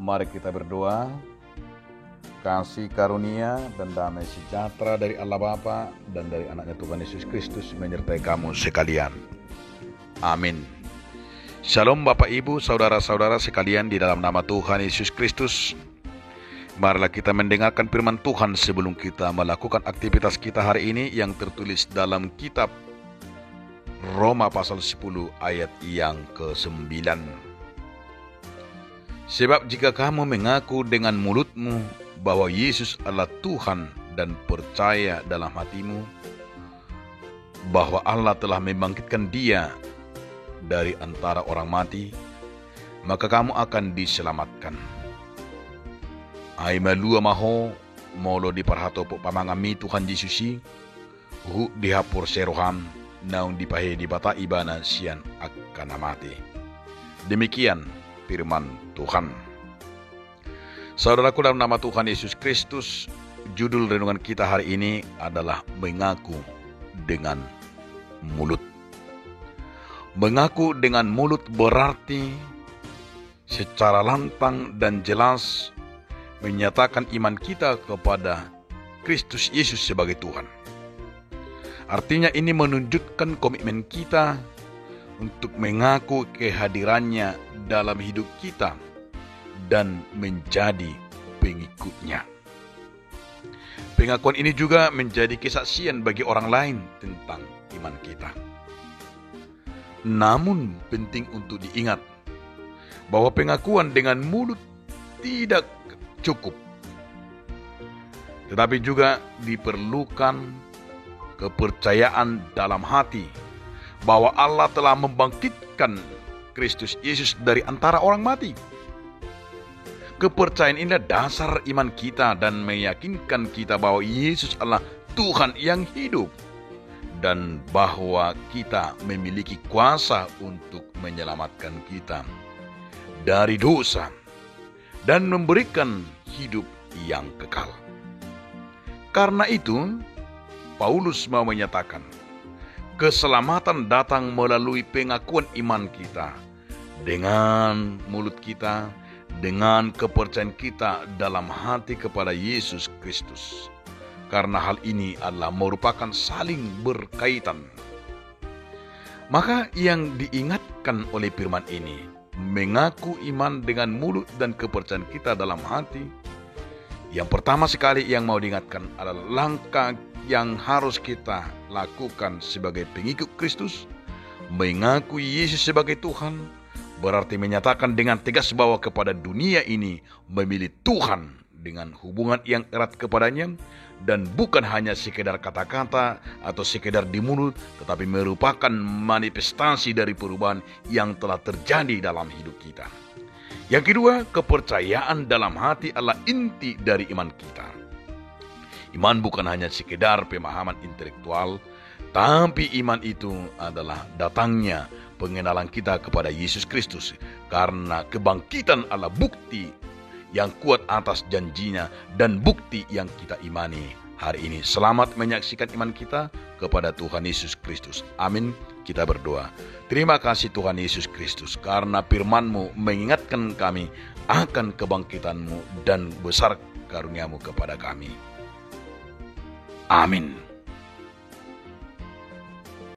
Mari kita berdoa. Kasih karunia dan damai sejahtera dari Allah Bapa dan dari anaknya Tuhan Yesus Kristus menyertai kamu sekalian. Amin. Shalom Bapak Ibu, saudara-saudara sekalian di dalam nama Tuhan Yesus Kristus. Marilah kita mendengarkan firman Tuhan sebelum kita melakukan aktivitas kita hari ini yang tertulis dalam kitab Roma pasal 10 ayat yang ke-9. Sebab jika kamu mengaku dengan mulutmu bahwa Yesus adalah Tuhan dan percaya dalam hatimu bahwa Allah telah membangkitkan Dia dari antara orang mati, maka kamu akan diselamatkan. Ai malua maho molo diparhato po pamangami Tuhan Yesusi hu dihapur seroham naung dipahe di bata ibana sian akan mati. Demikian firman Tuhan. Saudaraku, dalam nama Tuhan Yesus Kristus, judul renungan kita hari ini adalah mengaku dengan mulut. Mengaku dengan mulut berarti secara lantang dan jelas menyatakan iman kita kepada Kristus Yesus sebagai Tuhan. Artinya ini menunjukkan komitmen kita untuk mengaku kehadirannya dalam hidup kita dan menjadi pengikutnya. Pengakuan ini juga menjadi kesaksian bagi orang lain tentang iman kita. Namun penting untuk diingat bahwa pengakuan dengan mulut tidak cukup, tetapi juga diperlukan kepercayaan dalam hati bahwa Allah telah membangkitkan Kristus Yesus dari antara orang mati. Kepercayaan inilah dasar iman kita dan meyakinkan kita bahwa Yesus adalah Tuhan yang hidup dan bahwa kita memiliki kuasa untuk menyelamatkan kita dari dosa dan memberikan hidup yang kekal. Karena itu, Paulus mau menyatakan, keselamatan datang melalui pengakuan iman kita dengan mulut kita, dengan kepercayaan kita dalam hati kepada Yesus Kristus. Karena hal ini adalah merupakan saling berkaitan. Maka yang diingatkan oleh firman ini, mengaku iman dengan mulut dan kepercayaan kita dalam hati. Yang pertama sekali yang mau diingatkan adalah langkah yang harus kita lakukan sebagai pengikut Kristus. Mengakui Yesus sebagai Tuhan berarti menyatakan dengan tegas bahwa kepada dunia ini memilih Tuhan dengan hubungan yang erat kepadanya dan bukan hanya sekedar kata-kata atau sekedar di mulut, tetapi merupakan manifestasi dari perubahan yang telah terjadi dalam hidup kita. Yang kedua, kepercayaan dalam hati adalah inti dari iman kita. Iman bukan hanya sekedar pemahaman intelektual, tapi iman itu adalah datangnya pengenalan kita kepada Yesus Kristus. Karena kebangkitan adalah bukti yang kuat atas janjinya dan bukti yang kita imani hari ini. Selamat menyaksikan iman kita kepada Tuhan Yesus Kristus. Amin. Kita berdoa. Terima kasih Tuhan Yesus Kristus, karena firman-Mu mengingatkan kami akan kebangkitan-Mu dan besar karunia-Mu kepada kami. Amin.